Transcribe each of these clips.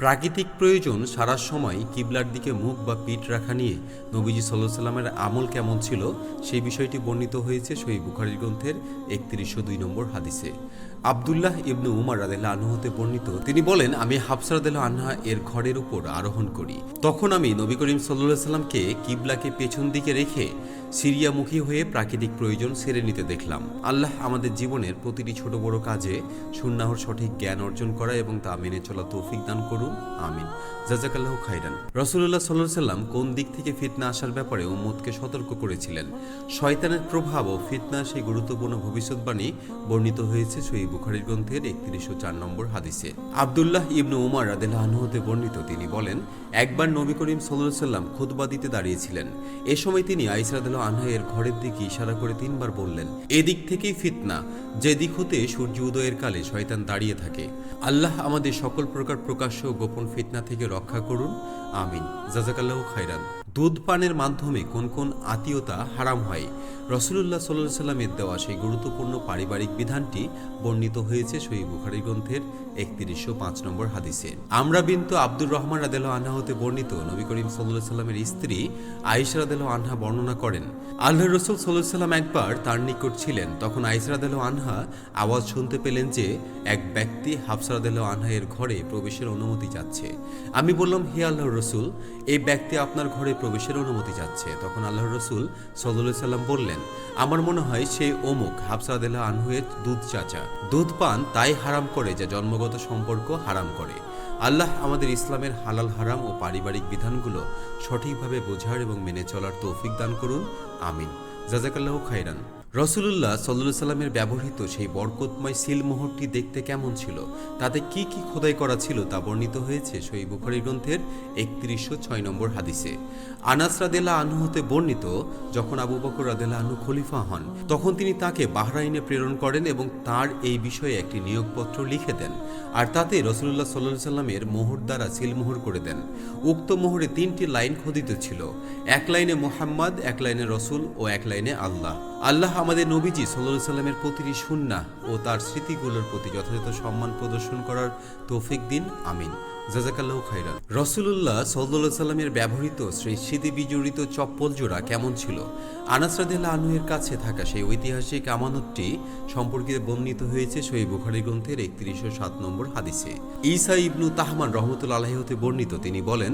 প্রাকৃতিক প্রয়োজন সারার সময় কিবলার দিকে মুখ বা পিঠ রাখা নিয়ে নবীজি সাল্লাল্লাহু আলাইহি সাল্লামের আমল কেমন ছিল সেই বিষয়টি বর্ণিত হয়েছে সহিহ বুখারী গ্রন্থের ৩১০২ নম্বর হাদিসে। আব্দুল্লাহ ইবনু উমর রাদিয়াল্লাহু আনহু হতে বর্ণিত, তিনি বলেন, আমি হাফসা রাদিয়াল্লাহু আনহা এর ঘরের উপর আরোহণ করি। তখন আমি নবী করিম সাল্লাল্লাহু আলাইহি সাল্লামকে কিবলাকে পেছন দিকে রেখে সিরিয়ামুখী হয়ে প্রাকৃতিক প্রয়োজন সেরে নিতে দেখলাম। আল্লাহ আমাদের জীবনের প্রতিটি ছোট বড় কাজে সুন্নাহর সঠিক জ্ঞান অর্জন করা এবং তা মেনে চলা তৌফিক দান করুন, আমিন। জাযাকাল্লাহু খাইরান। রাসূলুল্লাহ সাল্লাল্লাহু আলাইহি সাল্লাম কোন দিক থেকে ফিতনা আসার ব্যাপারে উম্মতকে সতর্ক করেছিলেন। শয়তানের প্রভাব ও ফিতনা সেই গুরুত্বপূর্ণ ভবিষ্যৎবাণী বর্ণিত হয়েছে সহিহ বুখারী গ্রন্থের ৩১০৪ নম্বর হাদিসে। আব্দুল্লাহ ইবনু উমর রাদিয়াল্লাহু আনহু হতে বর্ণিত, তিনি বলেন, একবার নবী করিম সাল্লাল্লাহু আলাইহি সাল্লাম খুতবা দিতে দাঁড়িয়েছিলেন। এ সময় তিনি আয়েশা রাদিয়াল্লাহু আনহা এর ঘরের দিকে ইশারা করে ৩ বার বললেন, এদিক থেকেই ফিতনা, যে দিক হতে সূর্য উদয়ের কালে শয়তান দাঁড়িয়ে থাকে। আল্লাহ আমাদের সকল প্রকার প্রকাশ্য ও গোপন ফিতনা থেকে রক্ষা করুন, আমিন। জাযাকাল্লাহু খাইরান। দুধ পানের মাধ্যমে কোন কোন আত্মীয়তা হারাম হয়? রাসূলুল্লাহ সাল্লাল্লাহু আলাইহি সাল্লামের দেওয়া সেই গুরুত্বপূর্ণ পারিবারিক বিধানটি বর্ণিত হয়েছে সহিহ বুখারী গ্রন্থের ৩১০৫ নম্বর হাদিসে। আমরা বিনতু আব্দুর রহমান রাদিয়াল্লাহু আনহা হতে বর্ণিত, নবী করিম সাল্লাল্লাহু আলাইহি সাল্লামের স্ত্রী আয়েশা রাদিয়াল্লাহু আনহা বর্ণনা করেন, আল্লাহর রাসূল সাল্লাল্লাহু আলাইহি সাল্লাম একবার তার নিকট ছিলেন। তখন আয়েশা রাদিয়াল্লাহু আনহা আওয়াজ শুনতে পেলেন যে এক ব্যক্তি হাফসা রাদিয়াল্লাহু আনহা এর ঘরে প্রবেশের অনুমতি চাচ্ছে। আমি বললাম, হে আল্লাহর রাসূল, এই ব্যক্তি আপনার ঘরে প্রবেশের অনুমতি চাচ্ছে। তখন আল্লাহর রাসূল সাল্লাল্লাহু আলাইহি সাল্লাম বললেন, আমার মনে হয় সে অমুক হাফসা রাদিয়াল্লাহু আনহু এর দুধ চাচা। দুধ পান তাই হারাম করে যা জন্মগত সম্পর্ক হারাম করে। আল্লাহ আমাদের ইসলামের হালাল হারাম ও পারিবারিক বিধানগুলো সঠিকভাবে বোঝার এবং মেনে চলার তৌফিক দান করুন, আমিন। জাযাকাল্লাহু খাইরান। রাসূলুল্লাহ সাল্লাল্লাহু আলাইহি সাল্লামের ব্যবহৃত সেই বরকতময় সিলমোহরটি দেখতে কেমন ছিল, তাতে কি কি খোদাই করা ছিল তা বর্ণিত হয়েছে সহিহ বুখারী গ্রন্থের ৩১০৬ নম্বর হাদিসে। আনাস রাদিয়াল্লাহু আনহু হতে বর্ণিত, যখন আবু বকর রাদিয়াল্লাহু আনহু খলিফা হন, তখন তিনি তাকে বাহরাইনে প্রেরণ করেন এবং তার এই বিষয়ে একটি নিয়োগপত্র লিখে দেন, আর তাতে রাসূলুল্লাহ সাল্লাল্লাহু আলাইহি সাল্লামের মোহর দ্বারা সিলমোহর করে দেন। উক্ত মোহরে ৩টি লাইন খোদিত ছিল, এক লাইনে মুহাম্মদ, এক লাইনে রসুল ও এক লাইনে আল্লাহ। আল্লাহ আমাদের নবীজি সাল্লাল্লাহু আলাইহি সাল্লামের প্রতিটি সুন্নাহ ও তার স্মৃতিগুলোর প্রতি যথাযথ সম্মান প্রদর্শন করার তৌফিক দিন, আমিন। জাযাকাল্লাহু খাইরান। রাসূলুল্লাহ সাল্লাল্লাহু আলাইহি সাল্লামের ব্যবহৃত সেই স্মৃতি বিজড়িত চপ্পল জোড়া কেমন ছিল? আনাস রাদিয়াল্লাহু আনহু এর কাছে থাকা সেই ঐতিহাসিক আমানতটি সম্পর্কে বর্ণিত হয়েছে সহিহ বুখারী গ্রন্থের ৩১০৭ নম্বর হাদিসে। ঈসা ইবনু তাহমান রাহমাতুল্লাহি আলাইহি হতে বর্ণিত, তিনি বলেন,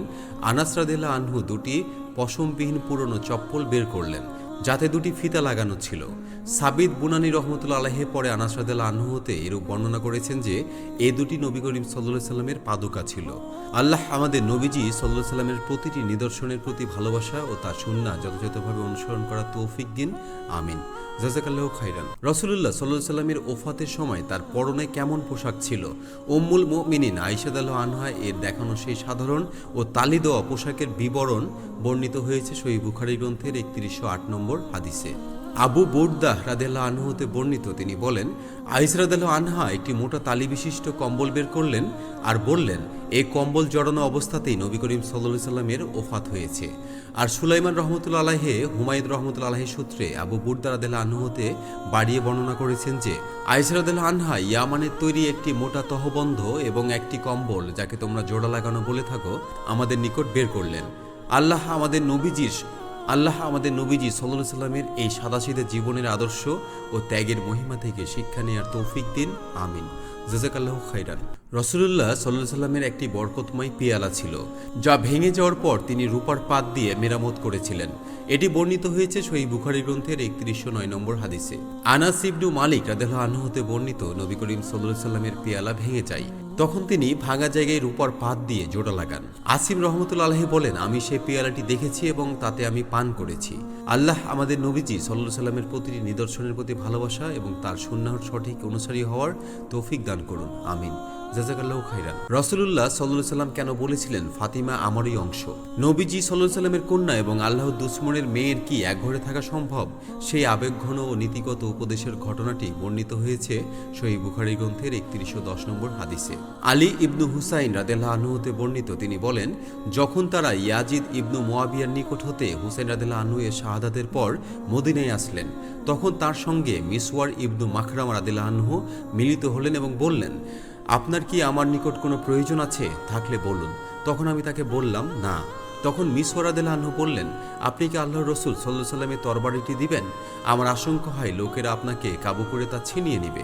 আনাস রাদিয়াল্লাহু আনহু দুটি পশমবিহীন পুরনো চপ্পল বের করলেন, যাতে দুটি ফিতা লাগানো ছিল। সাবিত বুনানী রহমতুল্লাহ আলাইহি পরে আনাস রাদিয়াল্লাহু আনহু হতে এরূপ বর্ণনা করেছেন যে এ দুটি নবী করিম সাল্লাল্লাহু আলাইহি সাল্লামের পাদুকা ছিল। আল্লাহ আমাদের নবীজি সাল্লাল্লাহু আলাইহি সাল্লামের প্রতিটি নিদর্শনের প্রতি ভালোবাসা ও তার সুন্নাহ যথাযথভাবে অনুসরণ করার তৌফিক দিন, আমিন। জাযাকাল্লাহু খাইরান। রাসূলুল্লাহ সাল্লাল্লাহু আলাইহি সাল্লামের ওফাতের সময় তার পরনে কেমন পোশাক ছিল? উম্মুল মুমিনিন আয়েশা রাদিয়াল্লাহু আনহা এর দেখানো সেই সাধারণ ও তালি দেওয়া পোশাকের বিবরণ বর্ণিত হয়েছে সহিহ বুখারী গ্রন্থের ৩১০৮ নম্বর হাদিসে। আবু বুরদাহ রাদিয়াল্লাহু আনহু হতে বর্ণিত, তিনি বলেন, আয়েশা রাদিয়াল্লাহু আনহা একটি মোটা তালি বিশিষ্ট কম্বল বের করলেন আর বললেন, এই কম্বল জড়ানো অবস্থাতেই নবী করিম সাল্লাল্লাহু আলাইহি সাল্লামের ওফাত হয়েছে। আর সুলাইমান রহমতুল্লাহ আলাইহি হুমায়দ রহমতুল্লাহ আলাইহি সূত্রে আবু বুরদা রাদিয়াল্লাহু আনহু হতে বাড়িয়ে বর্ণনা করেছেন যে আয়েশা রাদিয়াল্লাহু আনহা ইয়ামানের তৈরি একটি মোটা তহবন্ধ এবং একটি কম্বল, যাকে তোমরা জোড়া লাগানো বলে থাকো, আমাদের নিকট বের করলেন। আল্লাহ আমাদের নবীজি সাল্লাল্লাহু আলাইহি সাল্লামের এই সাদাসিধে জীবনের আদর্শ ও ত্যাগের মহিমা থেকে শিক্ষা নেওয়ার তৌফিক দিন, আমিন। জাযাকাল্লাহু খাইরান। রাসূলুল্লাহ সাল্লাল্লাহু আলাইহি সাল্লামের একটি বরকতময় পেয়ালা ছিল, যা ভেঙে যাওয়ার পর তিনি রূপার পাত দিয়ে মেরামত করেছিলেন। এটি বর্ণিত হয়েছে সহিহ বুখারী গ্রন্থের ৩১০৯ নম্বর হাদিসে। আনাস ইবনু মালিক রাদিয়াল্লাহু আনহু হতে বর্ণিত, নবী করিম সাল্লাল্লাহু আলাইহি সাল্লামের পেয়ালা ভেঙে যায়, তখন তিনি ভাঙা জায়গায় রূপার পাত দিয়ে জোড়া লাগান। আসিম রহমতুল্লাহ আলাইহি বলেন, আমি সেই পেয়ালাটি দেখেছি এবং তাতে আমি পান করেছি। আল্লাহ আমাদের নবীজি সাল্লাল্লাহু আলাইহি সাল্লামের প্রতিটি নিদর্শনের প্রতি ভালোবাসা এবং তার সুন্নাহর সঠিক অনুসারী হওয়ার তৌফিক দান করুন, আমিন। জাযাকাল্লাহু খাইরান। রাসূলুল্লাহ সাল্লাল্লাহু আলাইহি সাল্লাম কেন বলেছিলেন ফাতিমা আমারই অংশ? নবীজি সাল্লাল্লাহু আলাইহি সাল্লামের কন্যা এবং আল্লাহর দুশমনের মেয়ের কি এক ঘরে থাকা সম্ভব? সেই আবেগঘন ও নীতিগত উপদেশের ঘটনাটি বর্ণিত হয়েছে সহিহ বুখারী গ্রন্থের ৩১১০ নম্বর হাদিসে। আলী ইবনু হুসাইন রাদিয়াল্লাহু আনহু হতে বর্ণিত, তিনি বলেন, যখন তারা ইয়াজিদ ইবনু মুয়াবিয়ার নিকট হতে হুসাইন রাদিয়াল্লাহু আনহু এর শাহাদাতের পর মদিনায় আসলেন, তখন তার সঙ্গে মিসওয়ার ইবনু মাখরামা রাদিয়াল্লাহু আনহু মিলিত হলেন এবং বললেন, আপনার কি আমার নিকট কোনো প্রয়োজন আছে? থাকলে বলুন। তখন আমি তাকে বললাম, না। তখন মিসওয়ার রাদিয়াল্লাহু আনহু বললেন, আপনি কি আল্লাহর রাসূল সাল্লাল্লাহু আলাইহি ওয়াসাল্লামের তরবারিটি দিবেন? আমার আশঙ্কা হয় লোকেরা আপনাকে কাবু করে তা ছিনিয়ে নিবে।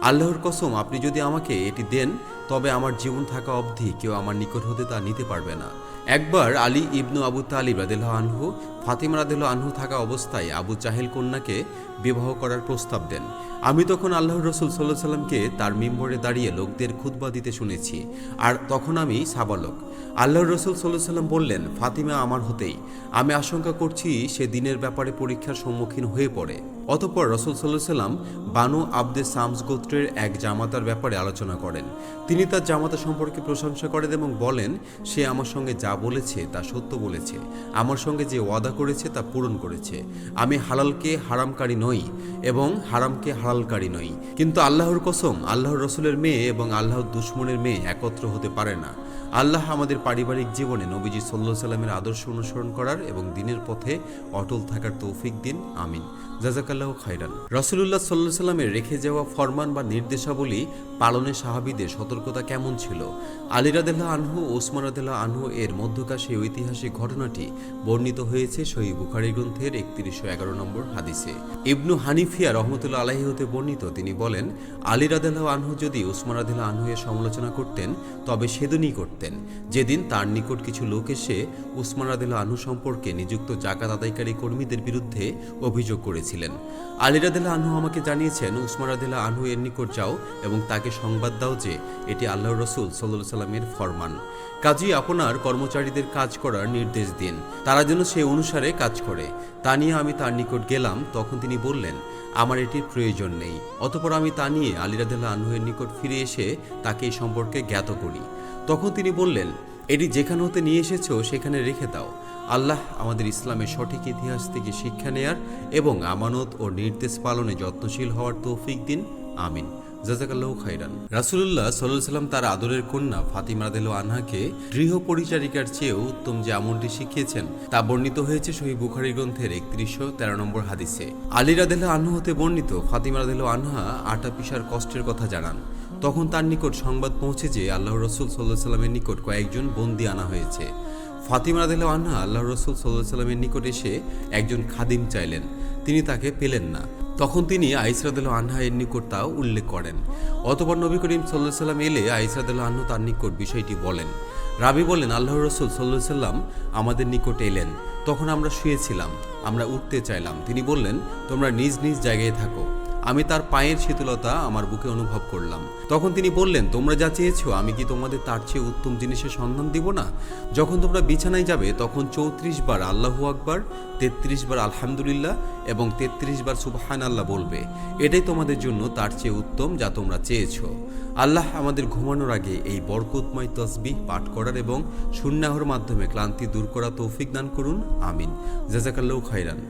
আল্লাহর কসম, আপনি যদি আমাকে এটি দেন তবে আমার জীবন থাকা অবধি কেউ আমার নিকট হতে তা নিতে পারবে না। একবার আলী ইবনু আবু তালিব রাদিয়াল্লাহু আনহু ফাতিমা রাদিয়াল্লাহু আনহু থাকা অবস্থায় আবু জাহেল কন্যাকে বিবাহ করার প্রস্তাব দেন। আমি তখন আল্লাহর রাসূল সাল্লাল্লাহু আলাইহি ওয়াসাল্লামকে তার মিম্বরে দাঁড়িয়ে লোকদের খুতবা দিতে শুনেছি, আর তখন আমি সাবালক। আল্লাহর রাসূল সাল্লাল্লাহু আলাইহি ওয়াসাল্লাম বললেন, ফাতিমা আমার হতেই। আমি আশঙ্কা করছি সে দিনের ব্যাপারে পরীক্ষার সম্মুখীন হয়ে পড়ে। অতঃপর রাসূল সাল্লাল্লাহু আলাইহি ওয়াসাল্লাম বানু আবদে সামস গোত্রের এক জামাতার ব্যাপারে আলোচনা করেন। তিনি তার জামাতা সম্পর্কে প্রশংসা করেন এবং বলেন, সে আমার সঙ্গে যা বলেছে তা সত্য বলেছে, আমার সঙ্গে যে ওয়াদা করেছে তা পূরণ করেছে। আমি হালালকে হারামকারী নই এবং হারামকে হালালকারী নই, কিন্তু আল্লাহর কসম, আল্লাহর রসুলের মেয়ে এবং আল্লাহর দুশমনের মেয়ে একত্র হতে পারে না। আল্লাহ আমাদের পারিবারিক জীবনে নবীজি সাল্লাল্লাহু আলাইহি ওয়াসাল্লামের আদর্শ অনুসরণ করার এবং দিনের পথে অটল থাকার তৌফিক দিন। আমিন। জাযাকাল্লাহু খাইরান। রাসূলুল্লাহ সাল্লাল্লাহু আলাইহি ওয়াসাল্লামের রেখে যাওয়া ফরমান বা নির্দেশাবলী পালনে সাহাবীদের সতর্কতা কেমন ছিল? আলী রাদিয়াল্লাহু আনহু ও ওসমান রাদিয়াল্লাহু আনহু এর মধ্যকার সেই ঐতিহাসিক ঘটনাটি বর্ণিত হয়েছে সহিহ বুখারী গ্রন্থের ৩১১১ নম্বর হাদিসে। ইবনু হানিফিয়া রাহমাতুল্লাহ আলাইহি হতে বর্ণিত, তিনি বলেন, আলী রাদিয়াল্লাহু আনহু যদি ওসমান রাদিয়াল্লাহু আনহু এর সমালোচনা করতেন তবে সেদিনই করতেন যেদিন তার নিকট কিছু লোক এসে ওসমান রাদিয়াল্লাহু আনহু সম্পর্কে নিযুক্ত জাকাত আদায়কারী কর্মীদের বিরুদ্ধে অভিযোগ করেছিলেন। আলী রাদিয়াল্লাহু আনহু আমাকে জানিয়েছেন, ওসমান রাদিয়াল্লাহু আনহু এর নিকট যাও এবং তাকে সংবাদ দাও যে এটি আল্লাহর রাসূল সাল্লাল্লাহু আলাইহি ওয়াসাল্লামের ফরমান। কাজেই আপনার কর্মচারীদের কাজ করার নির্দেশ দিন, তারা যেন সে অনুসারে কাজ করে। তা নিয়ে আমি তার নিকট গেলাম, তখন তিনি বললেন, আমার এটির প্রয়োজন নেই। অতঃপর আমি তা নিয়ে আলী রাদিয়াল্লাহু আনহু এর নিকট ফিরে এসে তাকে এই সম্পর্কে জ্ঞাত করি। তখন তিনি বললেন, এটি যেখান হতে নিয়ে এসেছো সেখানে রেখে দাও। আল্লাহ আমাদের ইসলামের সঠিক ইতিহাস থেকে শিক্ষা নেয়ার এবং আমানত ও নির্দেশ পালনে যত্নশীল হওয়ার তৌফিক দিন। আমিন। জাযাকাল্লাহু খাইরান। রাসূলুল্লাহ সাল্লাল্লাহু আলাইহি ওয়াসাল্লাম তার আদরের কন্যা ফাতিমা রাদিয়াল্লাহু আনহাকে গৃহ পরিচারিকার চেয়েও উত্তম যে আমলটি শিখিয়েছেন তা বর্ণিত হয়েছে সহিহ বুখারী গ্রন্থের ৩১১৩ নম্বর হাদিসে। আলী রাদিয়াল্লাহু আনহু হতে বর্ণিত, ফাতিমা রাদিয়াল্লাহু আনহা আটা পিষার কষ্টের কথা জানান। তখন তার নিকট সংবাদ পৌঁছে যে আল্লাহর রাসূল সাল্লাল্লাহু আলাইহি ওয়াসাল্লামের নিকট কয়েকজন বন্দী আনা হয়েছে। ফাতিমা রাদিয়াল্লাহু আনহা আল্লাহর রাসূল সাল্লাল্লাহু আলাইহি ওয়াসাল্লামের নিকট এসে একজন খাদিম চাইলেন, তিনি তাকে পেলেন না। তখন তিনি আয়েশা রাদিয়াল্লাহু আনহা এর নিকট তা উল্লেখ করেন। অতঃপর নবী করিম সাল্লাল্লাহু আলাইহি ওয়াসাল্লাম এলে আয়েশা রাদিয়াল্লাহু আনহা তার নিকট বিষয়টি বলেন। রাবী বলেন, আল্লাহর রাসূল সাল্লাল্লাহু আলাইহি ওয়াসাল্লাম আমাদের নিকট এলেন, তখন আমরা শুয়েছিলাম, আমরা উঠতে চাইলাম। তিনি বললেন, তোমরা নিজ নিজ জায়গায় থাকো। আমি তার পায়ের শীতলতা আমার বুকে অনুভব করলাম। তখন তিনি বললেন, তোমরা যা চেয়েছো আমি কি তোমাদের তার চেয়ে উত্তম জিনিসের সন্ধান দিব না? যখন তোমরা বিছানায় যাবে তখন ৩৪ বার আল্লাহু আকবার, ৩৩ বার আলহামদুলিল্লাহ এবং ৩৩ বার সুবহানাল্লাহ বলবে। এটাই তোমাদের জন্য তার চেয়ে উত্তম যা তোমরা চেয়েছো। আল্লাহ আমাদের ঘুমানোর আগে এই বরকতময় তসবিহ পাঠ করার এবং সুন্নাহর মাধ্যমে ক্লান্তি দূর করা তৌফিক দান করুন। আমিন। জাযাকাল্লাহু খাইরান।